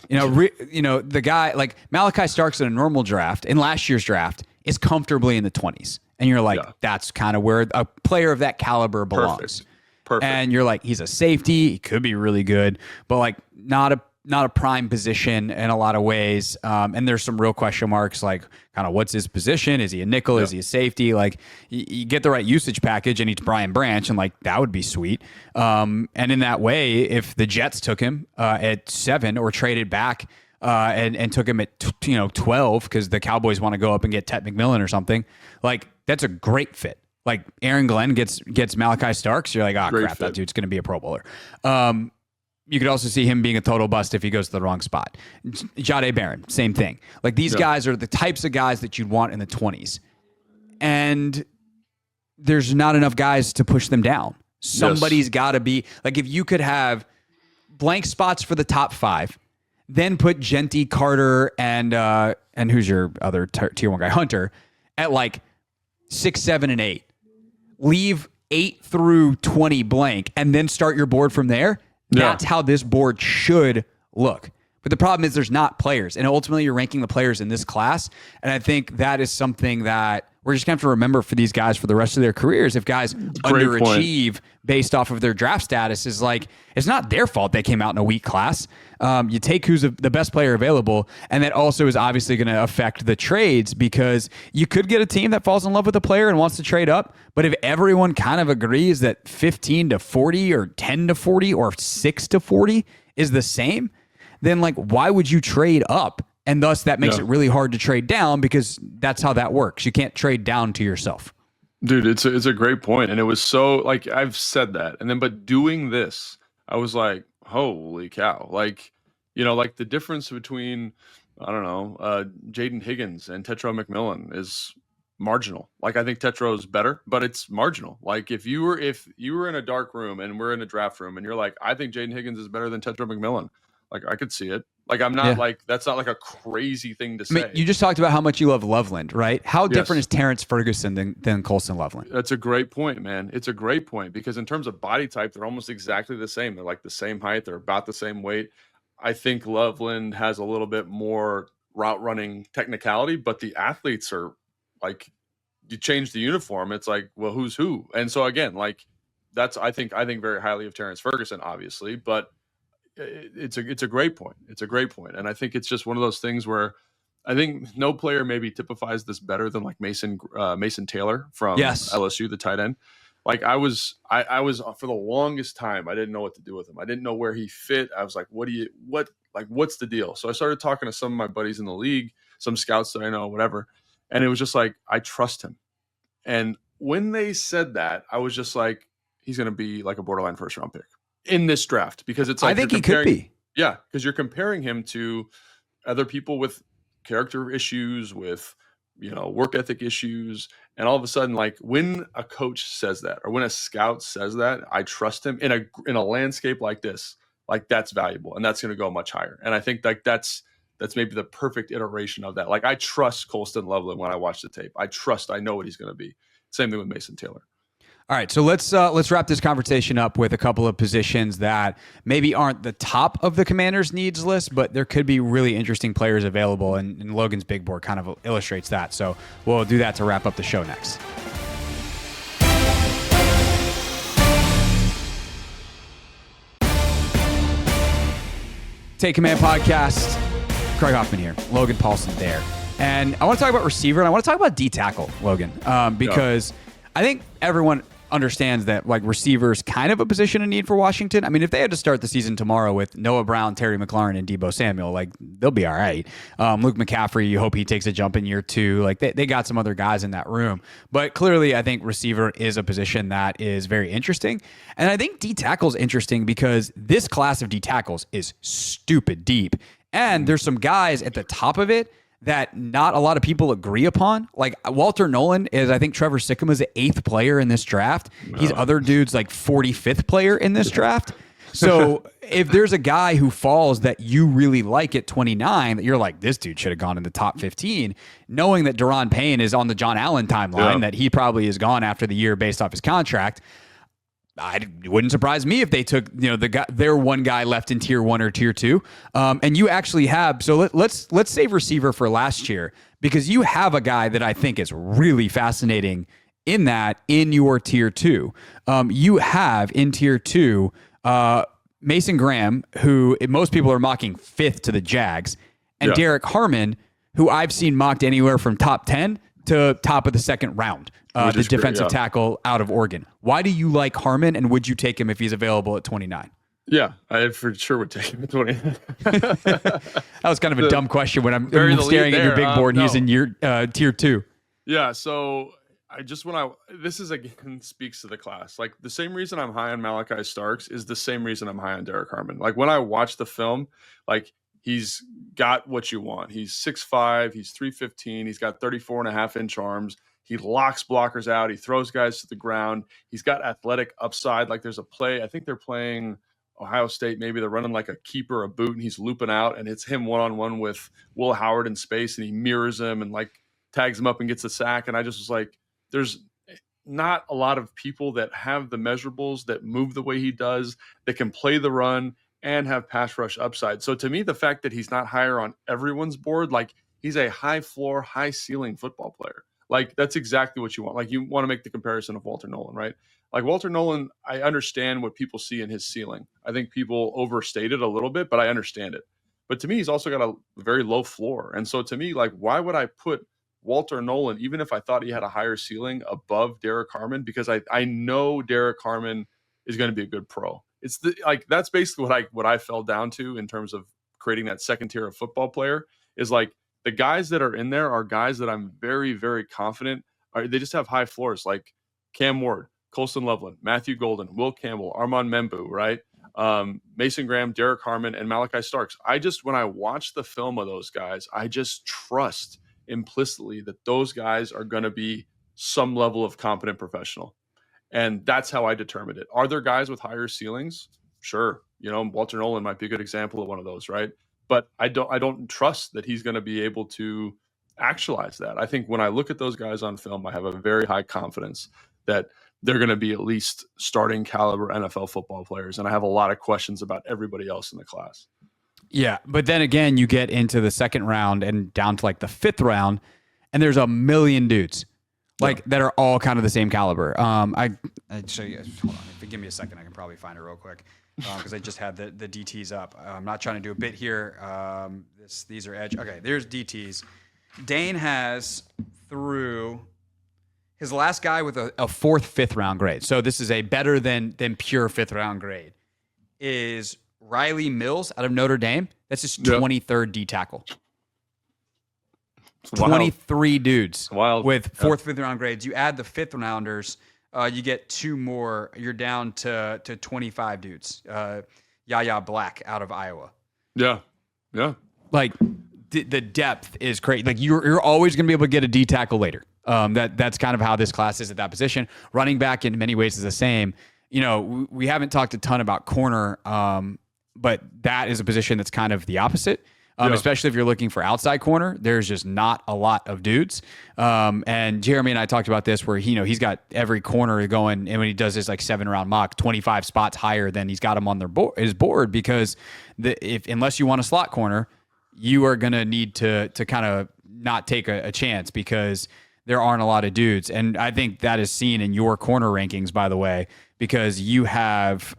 The guy like Malachi Starks in a normal draft, in last year's draft, is comfortably in the 20s. And you're like, that's kind of where a player of that caliber belongs. Perfect. And you're like, he's a safety. He could be really good, but like not a prime position in a lot of ways. And there's some real question marks, like kind of what's his position? Is he a nickel? Is he a safety? Like you get the right usage package and he's Brian Branch, and like that would be sweet. And in that way, if the Jets took him at 7 or traded back and took him at 12 because the Cowboys want to go up and get Tet McMillan or something, like that's a great fit. Like Aaron Glenn gets Malachi Starks, you're like, crap, that dude's going to be a Pro Bowler. You could also see him being a total bust if he goes to the wrong spot. Jahdae Barron, same thing. Like these guys are the types of guys that you'd want in the 20s. And there's not enough guys to push them down. Somebody's got to be, like if you could have blank spots for the top 5, then put Genty, Carter, and who's your other tier 1 guy, Hunter, at like 6, 7, and 8. Leave 8 through 20 blank, and then start your board from there. That's how this board should look. But the problem is there's not players, and ultimately you're ranking the players in this class. And I think that is something that we're just going to have to remember for these guys for the rest of their careers. If guys underachieve based off of their draft status, is like, it's not their fault they came out in a weak class. You take who's the best player available, and that also is obviously going to affect the trades, because you could get a team that falls in love with a player and wants to trade up. But if everyone kind of agrees that 15 to 40 or 10 to 40 or 6 to 40 is the same, then like, why would you trade up? And thus that makes it really hard to trade down, because that's how that works. You can't trade down to yourself. Dude, it's a great point. And it was so, like, I've said that. And then, but doing this, I was like, holy cow. Like, like the difference between, I don't know, Jaden Higgins and Tetro McMillan is marginal. Like, I think Tetro is better, but it's marginal. Like if you were in a dark room and we're in a draft room and you're like, I think Jaden Higgins is better than Tetro McMillan. Like, I could see it. Like, I'm not like, that's not like a crazy thing to say. I mean, you just talked about how much you love Loveland, right? How different is Terrence Ferguson than Colson Loveland? That's a great point, man. It's a great point, because in terms of body type, they're almost exactly the same. They're like the same height. They're about the same weight. I think Loveland has a little bit more route running technicality, but the athletes are like, you change the uniform, it's like, well, who's who? And so again, like that's, I think very highly of Terrence Ferguson, obviously, but it's a great point. It's a great point. And I think it's just one of those things where I think no player maybe typifies this better than like Mason Taylor from LSU, the tight end. Like I was for the longest time, I didn't know what to do with him. I didn't know where he fit. I was like, what's the deal? So I started talking to some of my buddies in the league, some scouts that I know, whatever. And it was just like, I trust him. And when they said that, I was just like, he's going to be like a borderline first round pick in this draft, because it's like, I think he could be. Yeah, because you're comparing him to other people with character issues, with work ethic issues, and all of a sudden, like, when a coach says that, or when a scout says that, I trust him in a landscape like this. Like, that's valuable, and that's going to go much higher. And I think like that's maybe the perfect iteration of that. Like, I trust Colston Loveland when I watch the tape. I know what he's going to be. Same thing with Mason Taylor. All right, so let's wrap this conversation up with a couple of positions that maybe aren't the top of the Commanders' needs list, but there could be really interesting players available, and Logan's big board kind of illustrates that. So we'll do that to wrap up the show next. Take Command Podcast. Craig Hoffman here. Logan Paulson there. And I want to talk about receiver, and I want to talk about D-tackle, Logan, because I think everyone understands that, like, receiver is kind of a position of need for Washington. I mean, if they had to start the season tomorrow with Noah Brown, Terry McLaurin, and Deebo Samuel, like, they'll be all right. Luke McCaffrey, you hope he takes a jump in year 2. Like, they got some other guys in that room. But clearly, I think receiver is a position that is very interesting. And I think D-tackle is interesting because this class of D-tackles is stupid deep. And there's some guys at the top of it that not a lot of people agree upon. Like, Walter Nolan is, I think Trevor Sikkema's the 8th player in this draft. He's other dudes like 45th player in this draft. So if there's a guy who falls that you really like at 29, that you're like, this dude should have gone in the top 15, knowing that Daron Payne is on the John Allen timeline, that he probably is gone after the year based off his contract, it wouldn't surprise me if they took, their one guy left in tier 1 or tier 2. And you actually have, so let's save receiver for last year, because you have a guy that I think is really fascinating in your tier 2. You have in tier 2, Mason Graham, who most people are mocking 5th to the Jags, and Derek Harmon, who I've seen mocked anywhere from top 10 to top of the second round. The defensive tackle out of Oregon. Why do you like Harmon, and would you take him if he's available at 29? Yeah, I for sure would take him at 29. That was kind of a dumb question when I'm staring at your big board and he's in your tier 2. Yeah, so this is, again, speaks to the class. Like, the same reason I'm high on Malachi Starks is the same reason I'm high on Derek Harmon. Like, when I watch the film, like, he's got what you want. He's 6'5", he's 315, he's got 34.5-inch arms. He locks blockers out. He throws guys to the ground. He's got athletic upside. Like, there's a play, I think they're playing Ohio State. Maybe they're running like a keeper, a boot, and he's looping out, and it's him one-on-one with Will Howard in space, and he mirrors him and, like, tags him up and gets a sack. And I just was like, there's not a lot of people that have the measurables, that move the way he does, that can play the run and have pass rush upside. So to me, the fact that he's not higher on everyone's board, like, he's a high floor, high ceiling football player. Like, that's exactly what you want. Like, you want to make the comparison of Walter Nolan, right? Like, Walter Nolan, I understand what people see in his ceiling. I think people overstate it a little bit, but I understand it. But to me, he's also got a very low floor. And so to me, like, why would I put Walter Nolan, even if I thought he had a higher ceiling, above Derek Harmon? Because I know Derek Harmon is going to be a good pro. It's that's basically what I fell down to in terms of creating that second tier of football player, is like, the guys that are in there are guys that I'm very, very confident they just have high floors, like Cam Ward, Colston Loveland, Matthew Golden, Will Campbell, Armand Membu, right? Mason Graham, Derek Harmon, and Malachi Starks. When I watch the film of those guys, I just trust implicitly that those guys are going to be some level of competent professional. And that's how I determined it. Are there guys with higher ceilings? Sure. Walter Nolan might be a good example of one of those, right? But I don't trust that he's going to be able to actualize that. I think when I look at those guys on film, I have a very high confidence that they're going to be at least starting caliber NFL football players. And I have a lot of questions about everybody else in the class. Yeah, but then again, you get into the second round and down to like the 5th round, and there's a million dudes that are all kind of the same caliber. I'd show you. Hold on, if you give me a second, I can probably find it real quick. Because I just had the DTs up. I'm not trying to do a bit here. These are edge. Okay, there's DTs. Dane has through his last guy with a 4th, 5th round grade. So this is a better than pure 5th round grade. Is Riley Mills out of Notre Dame? That's his 23rd D tackle. wild. 23 dudes Wild. with fourth, fifth round grades. You add the fifth rounders, you get 2 more. You're down to 25 dudes. Yaya Black out of Iowa. Yeah. Yeah. Like the depth is great. Like you're always going to be able to get a D tackle later. That's kind of how this class is at that position. Running back in many ways is the same. You know, we haven't talked a ton about corner, but that is a position that's kind of the opposite. Especially if you're looking for outside corner, there's just not a lot of dudes. And Jeremy and I talked about this where he's got every corner going, and when he does his like 7-round mock, 25 spots higher than he's got him on his board, because unless you want a slot corner, you are going to need to kind of not take a chance, because there aren't a lot of dudes. And I think that is seen in your corner rankings, by the way, because you have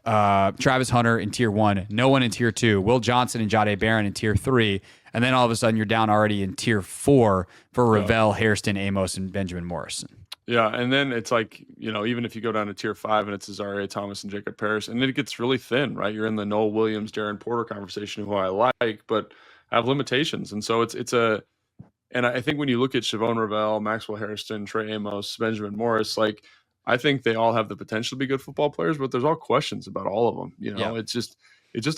Travis Hunter in tier 1, no one in tier 2, Will Johnson and Jahdae Barron in tier 3, and then all of a sudden you're down already in tier 4 for Ravel, Hairston, Amos, and Benjamin Morrison. Yeah, and then it's like, even if you go down to tier 5 and it's Azaria Thomas and Jacob Parrish, and then it gets really thin, right? You're in the Noel Williams, Darren Porter conversation, who I like, but have limitations. And so and I think when you look at Siobhan Ravel, Maxwell Hairston, Trey Amos, Benjamin Morris, like, I think they all have the potential to be good football players, but there's all questions about all of them. It's just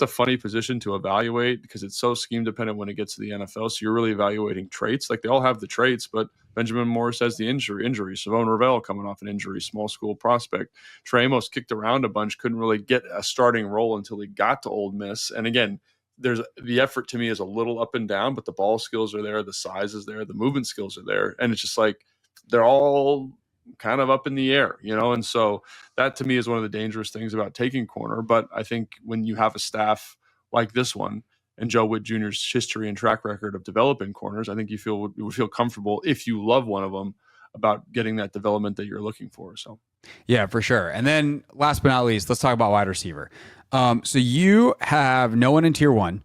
a funny position to evaluate because it's so scheme dependent when it gets to the NFL. So you're really evaluating traits. Like, they all have the traits, but Benjamin Morris has the injury. Siobhan Ravel coming off an injury, small school prospect. Trey Amos kicked around a bunch, couldn't really get a starting role until he got to Ole Miss. And again, the effort to me is a little up and down, but the ball skills are there, the size is there, the movement skills are there, and it's just like they're all kind of up in the air, and so that to me is one of the dangerous things about taking corner. But I think when you have a staff like this one and Joe Witt Jr.'s history and track record of developing corners, I think you would feel comfortable, if you love one of them, about getting that development that you're looking for. So yeah, for sure. And then last but not least, let's talk about wide receiver. So you have no one in tier 1.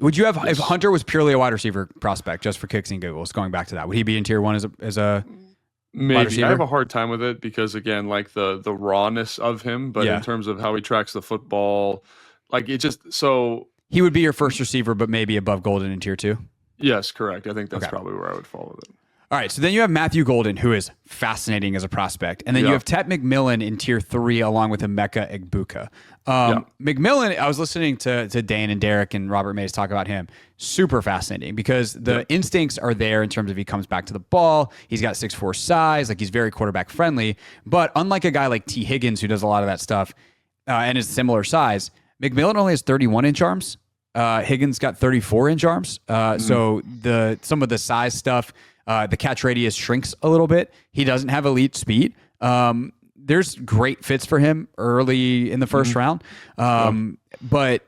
Would you have, if Hunter was purely a wide receiver prospect, just for kicks and giggles, going back to that, would he be in tier 1 as a maybe? I have a hard time with it because, again, like the rawness of him, but in terms of how he tracks the football, like it just, so he would be your first receiver, but maybe above Golden in tier 2. Yes, correct. I think that's probably where I would fall with it. All right, so then you have Matthew Golden, who is fascinating as a prospect. And then you have Tet McMillan in tier 3, along with Emeka Egbuka. McMillan, I was listening to Dane and Derek and Robert Mays talk about him. Super fascinating because the instincts are there in terms of he comes back to the ball. He's got 6'4" size. Like, he's very quarterback friendly. But unlike a guy like T. Higgins, who does a lot of that stuff and is similar size, McMillan only has 31-inch arms. Higgins got 34-inch arms. So some of the size stuff, the catch radius shrinks a little bit. He doesn't have elite speed. There's great fits for him early in the first round. But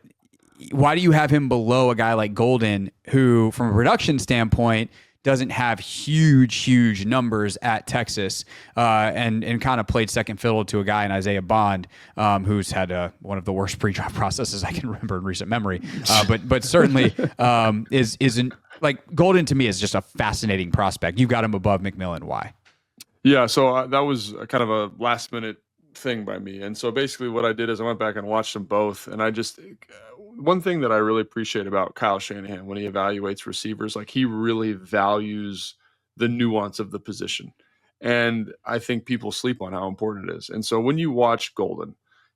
why do you have him below a guy like Golden, who, from a production standpoint, doesn't have huge numbers at Texas, and kind of played second fiddle to a guy in Isaiah Bond, who's had one of the worst pre-draft processes I can remember in recent memory. But certainly isn't, like, Golden to me is just a fascinating prospect. You've got him above McMillan. Why? Yeah, so that was kind of a last minute thing by me. And so basically what I did is I went back and watched them both. And I just, one thing that I really appreciate about Kyle Shanahan when he evaluates receivers, like, he really values the nuance of the position. And I think people sleep on how important it is. And so when you watch Golden,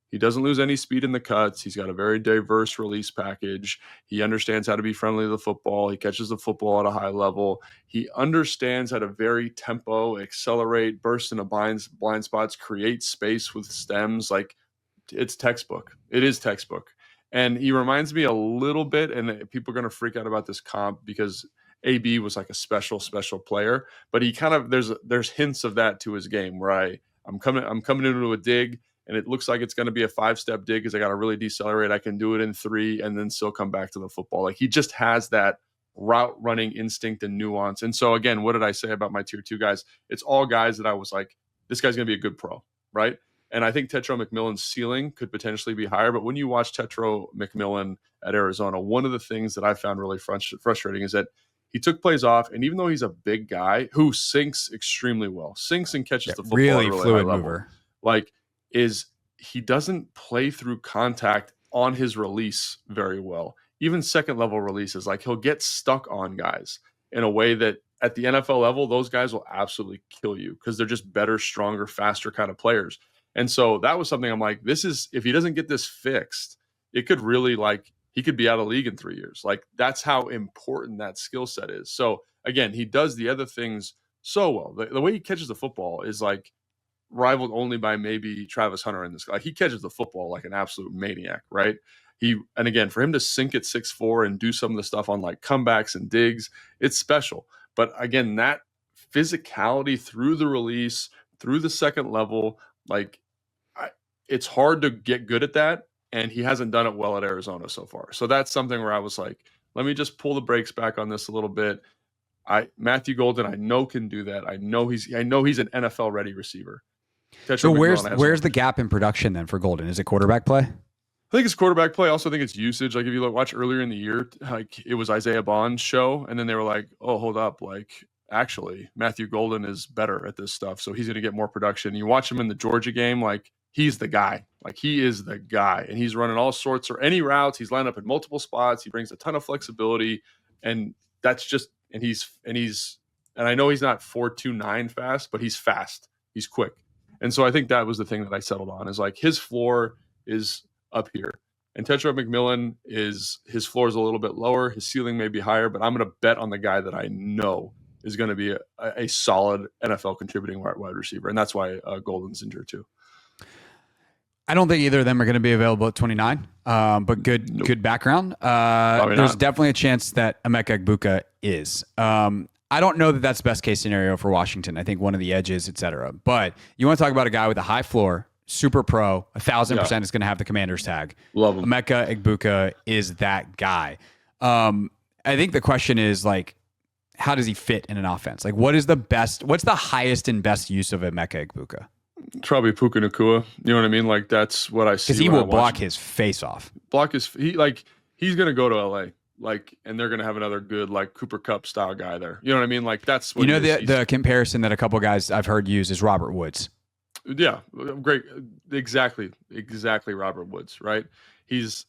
he doesn't lose any speed in the cuts. He's got a very diverse release package. He understands how to be friendly to the football. He catches the football at a high level. He understands how to vary tempo, accelerate, burst into blind spots, create space with stems. Like, it's textbook. It is textbook. And he reminds me a little bit, and people are going to freak out about this comp because AB was like a special player, but he kind of, there's hints of that to his game where I'm coming into a dig, and it looks like it's going to be a 5-step dig because I got to really decelerate. I can do it in 3 and then still come back to the football. Like, he just has that route running instinct and nuance. And so, again, what did I say about my tier 2 guys? It's all guys that I was like, this guy's going to be a good pro, right? And I think Tetro McMillan's ceiling could potentially be higher. But when you watch Tetro McMillan at Arizona, one of the things that I found really frustrating is that he took plays off, and even though he's a big guy who sinks extremely well, sinks and catches the football really at a really fluid high level, mover, like, he doesn't play through contact on his release very well. Even second level releases, like, he'll get stuck on guys in a way that at the NFL level, those guys will absolutely kill you because they're just better, stronger, faster kind of players. And so that was something I'm like, this is, if he doesn't get this fixed, it could really, like, he could be out of league in 3 years. Like, that's how important that skill set is. So again, he does the other things so well. The way he catches the football is like rivaled only by maybe Travis Hunter in this. Like, he catches the football like an absolute maniac, right? And again, for him to sink at 6'4" and do some of the stuff on like comebacks and digs, it's special. But again, that physicality through the release, through the second level, like, it's hard to get good at that. And he hasn't done it well at Arizona so far. So that's something where I was like, let me just pull the brakes back on this a little bit. Matthew Golden, I know, can do that. I know he's an NFL ready receiver. So where's the gap in production then for Golden? Is it quarterback play? I think it's quarterback play. I also think it's usage. Like, if you watch earlier in the year, like, it was Isaiah Bond's show, and then they were like, oh, hold up, like, actually Matthew Golden is better at this stuff, so he's going to get more production. You watch him in the Georgia game, like, he's the guy. Like, he is the guy, and he's running all sorts or any routes. He's lined up in multiple spots. He brings a ton of flexibility, and that's just and I know he's not 4.29 fast, but he's fast. He's quick. And so I think that was the thing that I settled on, is like, his floor is up here. And Tetra McMillan, his floor is a little bit lower. His ceiling may be higher, but I'm going to bet on the guy that I know is going to be a solid NFL contributing wide receiver. And that's why Golden's injured too. I don't think either of them are going to be available at 29, but good background. There's definitely a chance that Emeka Egbuka is. I don't know that that's best case scenario for Washington. I think one of the edges, et cetera. But you want to talk about a guy with a high floor, super pro, 1,000% is going to have the Commander's tag. Love him. Emeka Egbuka is that guy. I think the question is, like, how does he fit in an offense? Like, what's the highest and best use of Emeka Egbuka? Probably Puka Nacua. You know what I mean? Like, that's what I see. Because he will block his face off. He's going to go to LA. Like, and they're going to have another good, like, Cooper Kupp style guy there. You know what I mean? Like, that's what the comparison that a couple guys I've heard use is Robert Woods. Yeah, great. Exactly Robert Woods, right? He's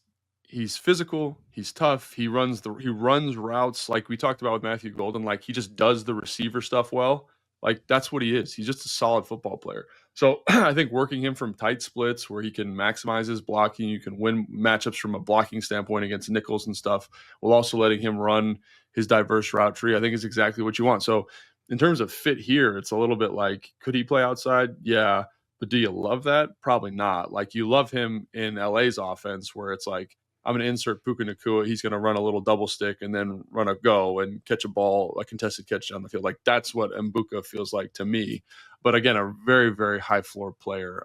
physical, he's tough, he runs routes like we talked about with Matthew Golden. Like, he just does the receiver stuff well. Like, that's what he is. He's just a solid football player. So I think working him from tight splits where he can maximize his blocking, you can win matchups from a blocking standpoint against nickels and stuff, while also letting him run his diverse route tree, I think is exactly what you want. So in terms of fit here, it's a little bit like, could he play outside? Yeah. But do you love that? Probably not. Like, you love him in LA's offense where it's like, I'm going to insert Puka Nacua. He's going to run a little double stick and then run a go and catch a ball, a contested catch down the field. Like, that's what Egbuka feels like to me. But again, a very, very high floor player.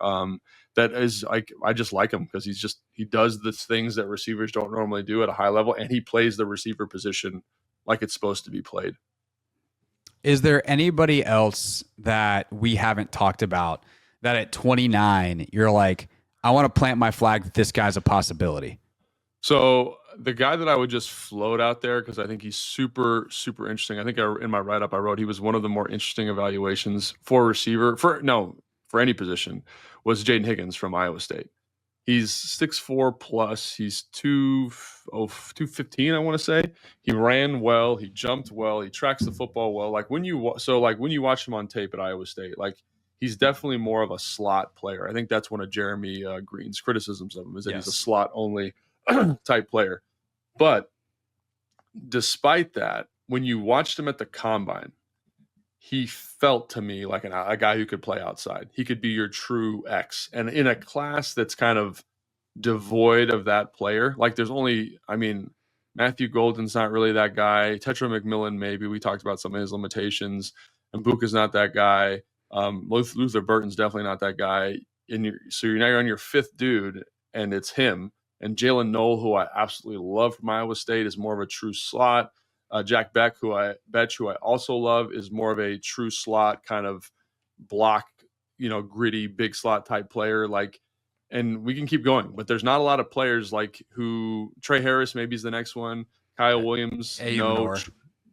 That is, like, I just like him because he does the things that receivers don't normally do at a high level, and he plays the receiver position like it's supposed to be played. Is there anybody else that we haven't talked about that at 29 you're like, I want to plant my flag that this guy's a possibility? So the guy that I would just float out there, because I think he's super, super interesting. I think in my write-up I wrote he was one of the more interesting evaluations for receiver, for any position, was Jaden Higgins from Iowa State. He's 6'4 plus. He's 215, I want to say. He ran well. He jumped well. He tracks the football well. Like, when you watch him on tape at Iowa State, like, he's definitely more of a slot player. I think that's one of Jeremy Green's criticisms of him, is that he's a slot only type player. But despite that, when you watched him at the combine, he felt to me like a guy who could play outside. He could be your true X. And in a class that's kind of devoid of that player, like, Matthew Golden's not really that guy. Tetra McMillan, maybe. We talked about some of his limitations. And Buka's not that guy. Luther Burton's definitely not that guy. So now you're on your fifth dude, and it's him. And Jalen Knoll, who I absolutely love from Iowa State, is more of a true slot. Jack Beck, who I also love, is more of a true slot kind of block, gritty, big slot type player. Like, and we can keep going, but there's not a lot of players like who Trey Harris maybe is the next one. Kyle Williams,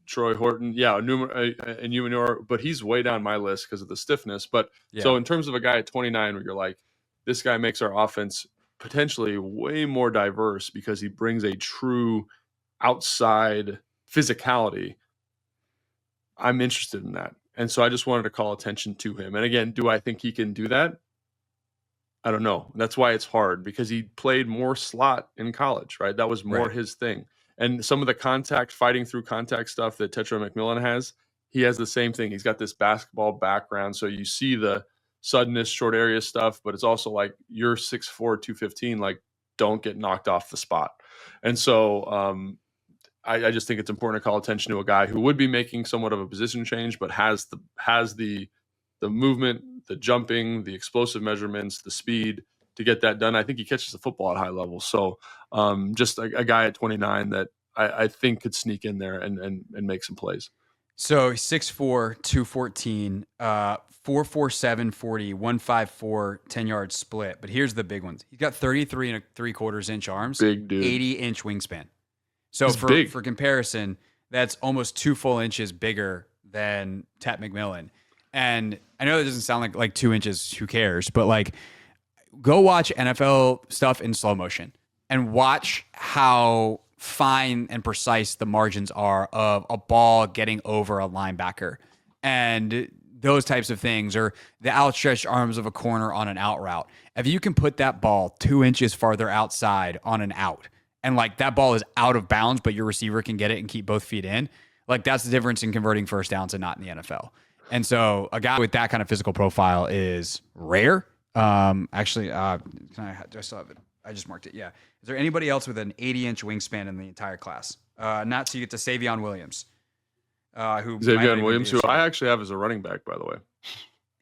Troy Horton, and Umanor, but he's way down my list because of the stiffness. But so in terms of a guy at 29, where you're like, this guy makes our offense potentially way more diverse because he brings a true outside physicality. I'm interested in that. And so I just wanted to call attention to him. And again, do I think he can do that? I don't know. That's why it's hard, because he played more slot in college, right? That was more his thing. And some of the fighting through contact stuff that Tetra McMillan has, he has the same thing. He's got this basketball background. So you see the suddenness, short area stuff, but it's also like you're 6'4", 215, like don't get knocked off the spot. And so I just think it's important to call attention to a guy who would be making somewhat of a position change, but has the movement, the jumping, the explosive measurements, the speed to get that done. I think he catches the football at high level. So just a guy at 29 that I think could sneak in there and make some plays. So 6'4", 214, 4.47 40, 1.54 10-yard split. But here's the big ones. He's got 33 3/4 inch arms, big dude, 80-inch wingspan. So for comparison, that's almost 2 full inches bigger than Tat McMillan. And I know that doesn't sound like 2 inches, who cares? But like, go watch NFL stuff in slow motion and watch how fine and precise the margins are of a ball getting over a linebacker and those types of things, or the outstretched arms of a corner on an out route. If you can put that ball 2 inches farther outside on an out, and like that ball is out of bounds, but your receiver can get it and keep both feet in, like that's the difference in converting first downs and not in the NFL. And so a guy with that kind of physical profile is rare. Actually, do I still have it? I just marked it. Yeah. Is there anybody else with an 80-inch wingspan in the entire class? Not so you get to Savion Williams. Who I actually have as a running back, by the way.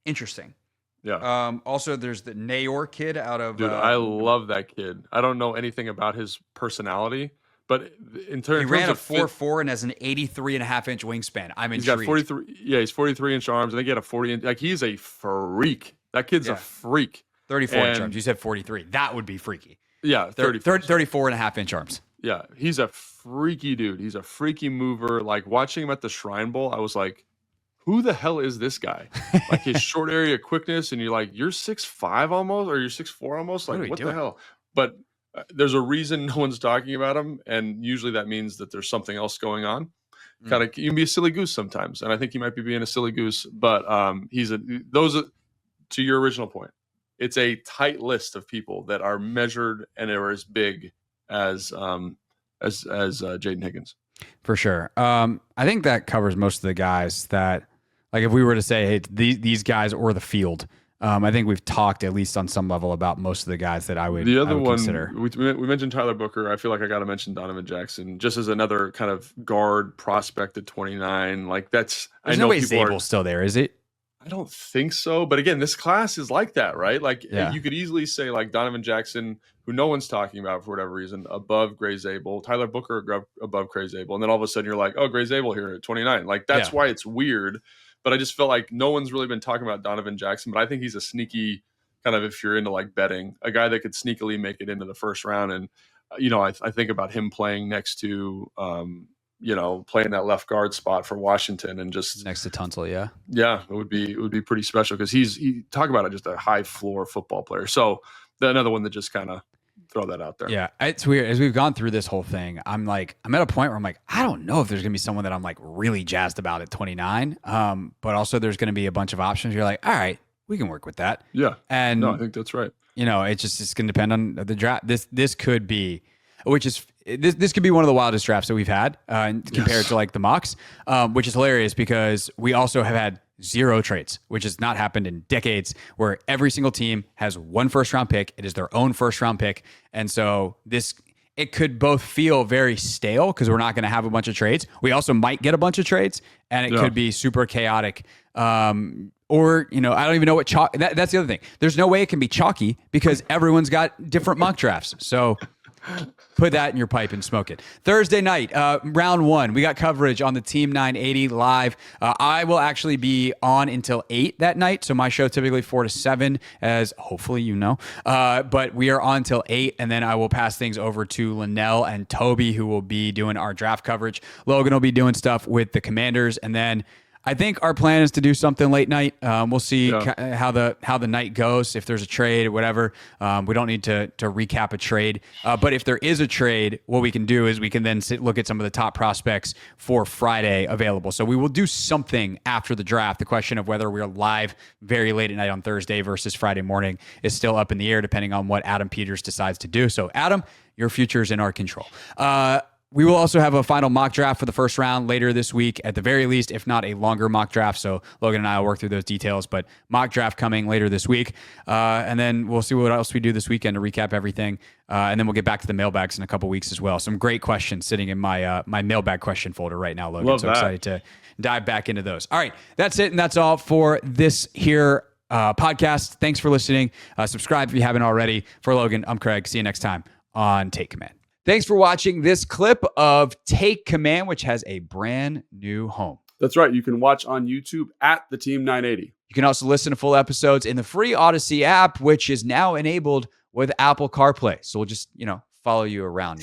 Interesting. Yeah. Also, there's the Nayor kid out of. Dude, I love that kid. I don't know anything about his personality, but in terms he ran of 4.4 and has an 83.5-inch wingspan. I'm intrigued. He's got 43. Yeah, he's 43-inch arms, and they get a 40-inch. Like he's a freak. That kid's a freak. 34-inch arms. You said 43. That would be freaky. Yeah, 34.5-inch arms. Yeah, he's a freaky dude. He's a freaky mover. Like watching him at the Shrine Bowl, I was like, who the hell is this guy? Like his short area quickness, and you're like, you're 6'5" almost, or you're 6'4" almost. Like, what the hell? But there's a reason no one's talking about him, and usually that means that there's something else going on. Kind of, you can be a silly goose sometimes, and I think he might be being a silly goose. But to your original point, it's a tight list of people that are measured and are as big as Jaden Higgins. For sure. I think that covers most of the guys that, like, if we were to say, hey, these guys or the field, I think we've talked at least on some level about most of the guys that I would consider. We mentioned Tyler Booker. I feel like I got to mention Donovan Jackson just as another kind of guard prospect at 29. Like there's no way Zabel's still there, is it? I don't think so. But again, this class is like that, right? Like you could easily say like Donovan Jackson, who no one's talking about for whatever reason, above Gray Zabel, Tyler Booker above Gray Zabel. And then all of a sudden you're like, oh, Gray Zabel here at 29. Like that's why it's weird. But I just felt like no one's really been talking about Donovan Jackson. But I think he's a sneaky kind of, if you're into like betting, a guy that could sneakily make it into the first round. And, I think about him playing next to, playing that left guard spot for Washington and just next to Tunsil. Yeah. Yeah. It would be pretty special because he talk about it, just a high floor football player. So another one that just kind of throw that out there. Yeah. It's weird. As we've gone through this whole thing, I'm at a point where I'm like, I don't know if there's going to be someone that I'm like really jazzed about at 29. But also there's going to be a bunch of options. You're like, all right, we can work with that. Yeah. And no, I think that's right. It's going to depend on the draft. This could be, this could be one of the wildest drafts that we've had compared to like the mocks, which is hilarious because we also have had 0 trades, which has not happened in decades, where every single team has one first round pick. It is their own first round pick. And so it could both feel very stale because we're not going to have a bunch of trades. We also might get a bunch of trades, and it could be super chaotic. I don't even know what that's the other thing. There's no way it can be chalky because everyone's got different mock drafts. So put that in your pipe and smoke it. Thursday night, round 1, we got coverage on the Team 980 live. I will actually be on until 8 that night. So my show typically 4 to 7, as hopefully you know. But we are on until 8, and then I will pass things over to Linnell and Toby, who will be doing our draft coverage. Logan will be doing stuff with the Commanders, and then I think our plan is to do something late night. We'll see how the night goes. If there's a trade or whatever, we don't need to recap a trade. But if there is a trade, what we can do is we can then look at some of the top prospects for Friday available. So we will do something after the draft. The question of whether we're live very late at night on Thursday versus Friday morning is still up in the air, depending on what Adam Peters decides to do. So Adam, your future is in our control. We will also have a final mock draft for the first round later this week, at the very least, if not a longer mock draft. So Logan and I will work through those details, but mock draft coming later this week. And then we'll see what else we do this weekend to recap everything. And then we'll get back to the mailbags in a couple weeks as well. Some great questions sitting in my my mailbag question folder right now, Logan. Love so that. Excited to dive back into those. All right, that's it. And that's all for this here podcast. Thanks for listening. Subscribe if you haven't already. For Logan, I'm Craig. See you next time on Take Command. Thanks for watching this clip of Take Command, which has a brand new home. That's right. You can watch on YouTube at the Team 980. You can also listen to full episodes in the free Odyssey app, which is now enabled with Apple CarPlay. So we'll just, follow you around.